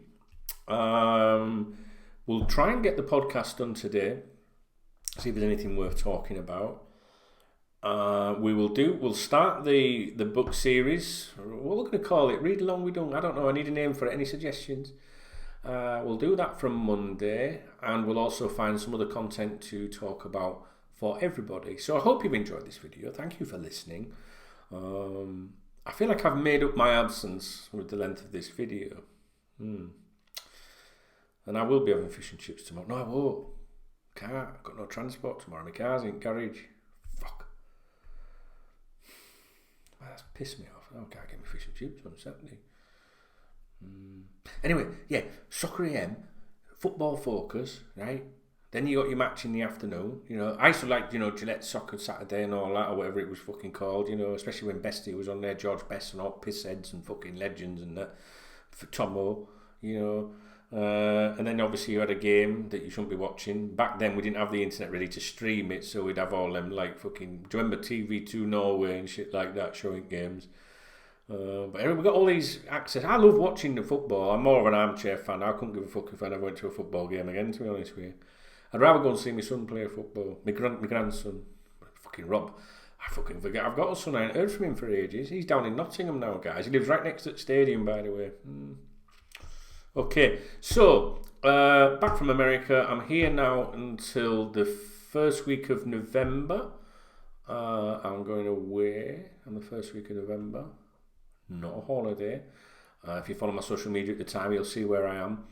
Speaker 1: We'll try and get the podcast done today. See if there's anything worth talking about. We'll start the book series. What are we going to call it? Read along with Dung. I don't know. I need a name for it. Any suggestions? We'll do that from Monday, and we'll also find some other content to talk about for everybody. So I hope you've enjoyed this video. Thank you for listening. I feel like I've made up my absence with the length of this video. And I will be having fish and chips tomorrow. No, I won't. Can't. I've got no transport tomorrow. My car's in garage. Fuck. That's pissed me off. I can't get my fish and chips on Saturday. Anyway, yeah, Soccer AM, Football Focus, right? Then you got your match in the afternoon. You know, I used to like, Gillette Soccer Saturday and all that, or whatever it was fucking called, especially when Bestie was on there, George Best and all pissheads and fucking legends and that, for Tomo, and then obviously you had a game that you shouldn't be watching. Back then we didn't have the internet ready to stream it, so we'd have all them like fucking, do you remember TV2 Norway and shit like that showing games? But anyway, we got all these access. I love watching the football. I'm more of an armchair fan. I couldn't give a fuck if I never went to a football game again, to be honest with you. I'd rather go and see my son play football. My grandson, fucking Rob. I fucking forget. I've got a son. I ain't heard from him for ages. He's down in Nottingham now, guys. He lives right next to the stadium, by the way. Okay, so back from America. I'm here now until the first week of November. I'm going away on the first week of November. Not a holiday. If you follow my social media at the time, you'll see where I am.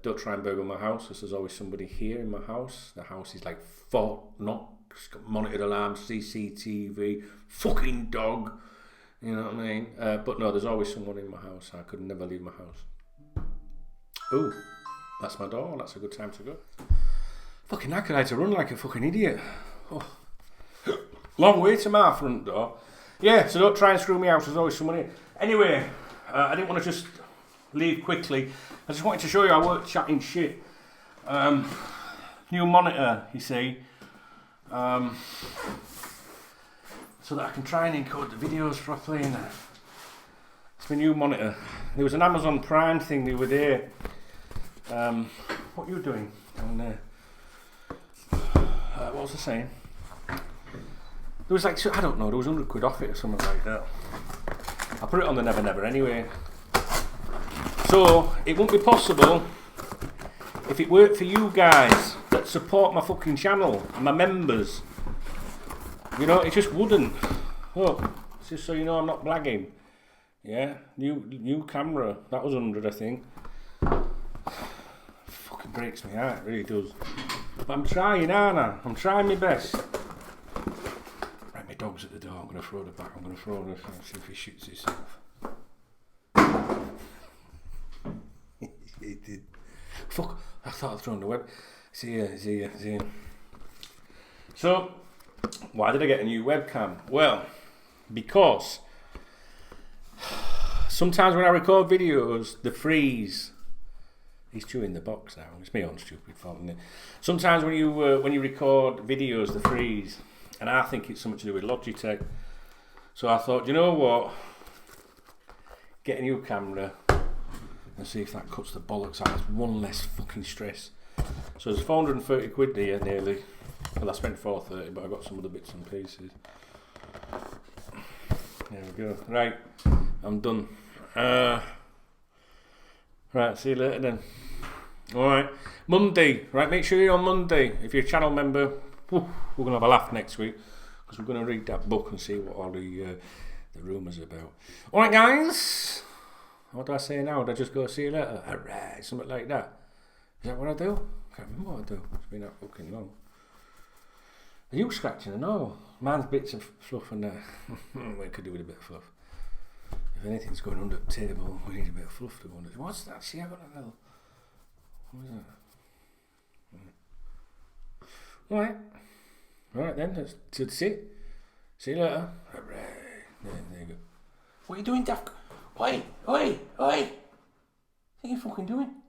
Speaker 1: Don't try and burgle my house, because there's always somebody here in my house. The house is like Fort Knox, got monitored alarms, CCTV, fucking dog. You know what I mean? But no, there's always someone in my house. I could never leave my house. Ooh, that's my door. That's a good time to go. Fucking knackered. I had to run like a fucking idiot. Oh. Long way to my front door. Yeah, so don't try and screw me out. There's always someone here. Anyway, I didn't want to just leave quickly. I just wanted to show you I weren't chatting shit. New monitor, you see. So that I can try and encode the videos properly. And it's my new monitor. There was an Amazon Prime thing the other day. What are you doing down there? What was I saying? There was like, I don't know, there was 100 quid off it or something like that. I put it on the Never Never anyway. So, it wouldn't be possible if it worked for you guys that support my fucking channel and my members. It just wouldn't. Look, just so you know I'm not blagging. Yeah, new camera. That was 100, I think. Fucking breaks my heart, it really does. But I'm trying, aren't I? I'm trying my best. Right, my dog's at the door. I'm going to throw the back. I'm going to throw the thing, see if he shoots himself. He did. Fuck, I thought I'd thrown the web. See ya. So, why did I get a new webcam? Well, because sometimes when I record videos, the freeze. He's chewing the box now. It's my own stupid fault, isn't it? Sometimes when you record videos, the freeze, and I think it's something to do with Logitech. So I thought, you know what? Get a new camera and see if that cuts the bollocks out. It's one less fucking stress. So there's 430 quid here nearly. Well, I spent 430, but I got some other bits and pieces. There we go. Right, I'm done. Right, see you later then. Alright, Monday. Right, make sure you're on Monday. If you're a channel member, we're going to have a laugh next week, because we're going to read that book and see what all the rumours are about. Alright, guys. What do I say now? Do I just go see you later? Alright, something like that. Is that what I do? I can't remember what I do. It's been that fucking long. Are you scratching? No. Mine's bits of fluff and we could do with a bit of fluff. If anything's going under the table, we need a bit of fluff to go under. What's that? See, I got a little... What is that? Alright then, that's it. See you later. Hooray. There you go. What are you doing, Duck? Oi! What are you fucking doing?